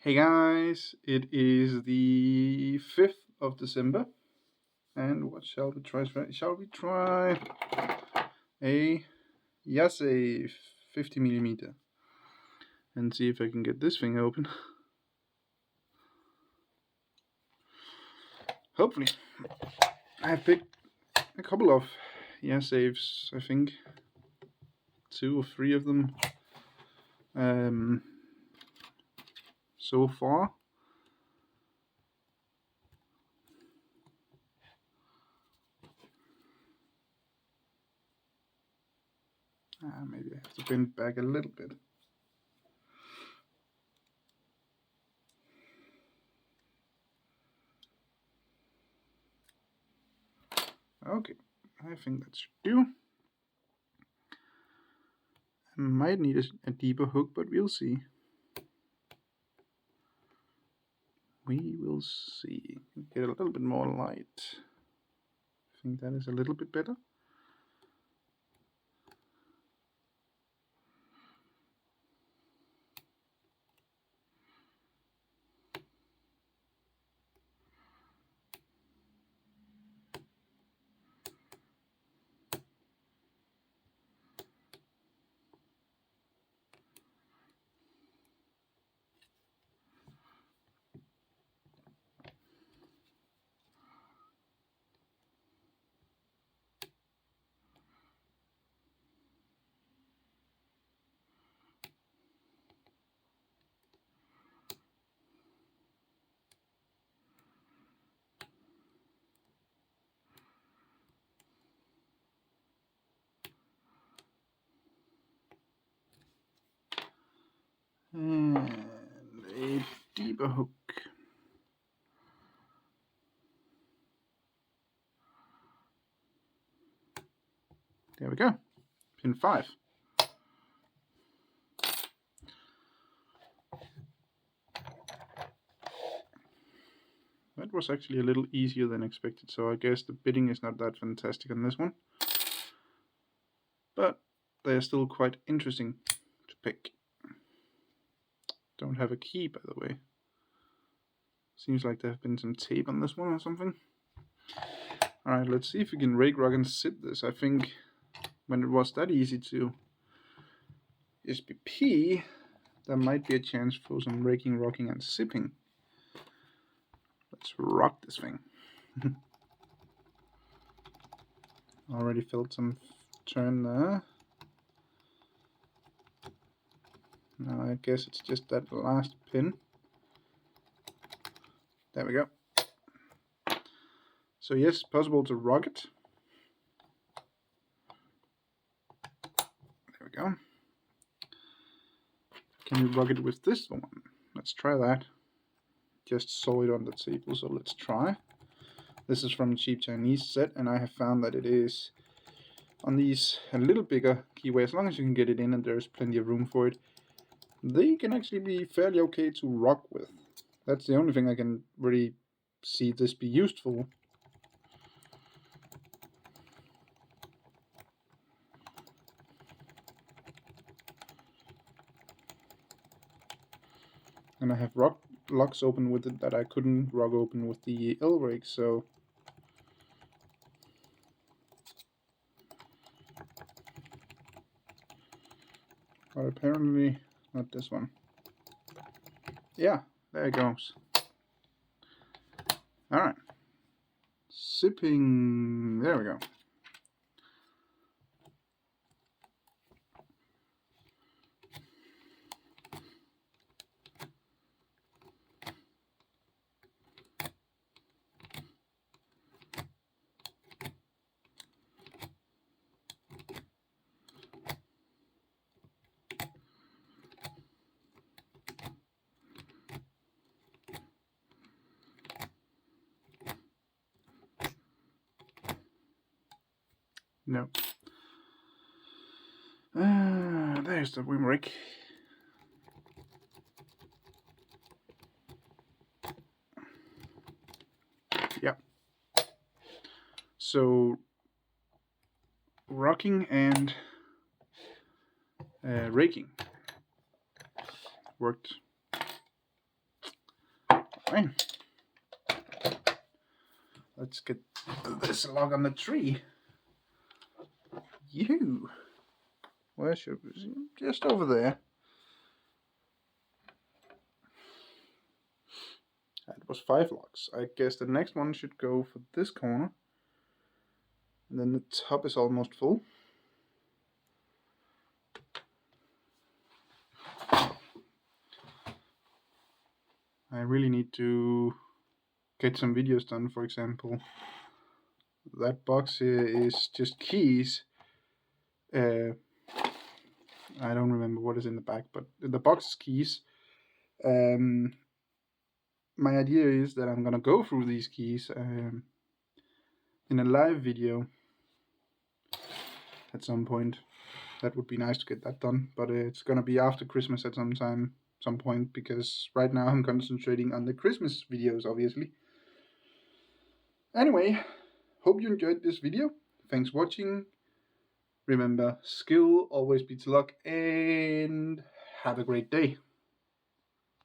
Hey guys, it is the 5th of December, and what shall we try? Shall we try a jasafe 50mm and see if I can get this thing open? Hopefully. I have picked a couple of jasafes, I think. 2 or 3 of them so far. Maybe I have to bend back a little bit. Okay, I think that should do. I might need a deeper hook, but we'll see. We will see. Get a little bit more light. I think that is a little bit better. And a deeper hook. There we go. Pin 5. That was actually a little easier than expected, so I guess the bitting is not that fantastic on this one. But they're still quite interesting to pick. Don't have a key, by the way. Seems like there have been some tape on this one or something. Alright, let's see if we can rake, rock, and sip this. I think when it was that easy to SBP, there might be a chance for some raking, rocking, and sipping. Let's rock this thing. Already felt some turn there. Now I guess it's just that last pin. There we go. So yes, possible to rock it. There we go. Can we rock it with this one? Let's try that. Just saw it on the table, so let's try. This is from a cheap Chinese set, and I have found that it is on these a little bigger keyway, as long as you can get it in and there's plenty of room for it, they can actually be fairly okay to rock with. That's the only thing I can really see this be used for. And I have locks open with it that I couldn't rock open with the L-rake, so but apparently not this one. Yeah, there it goes. Alright. Sipping, there we go. No. There's the wing rake. Yep. So rocking and raking worked fine. Let's get this log on the tree. You. Where should we? Just over there. That was 5 logs. I guess the next one should go for this corner. And then the top is almost full. I really need to get some videos done. For example, that box here is just keys. I don't remember what is in the back, but the box is keys. My idea is that I'm gonna go through these keys in a live video at some point. That would be nice to get that done, but it's gonna be after Christmas at some point, because right now I'm concentrating on the Christmas videos, obviously. Anyway, hope you enjoyed this video. Thanks for watching. Remember, skill always beats luck, and have a great day.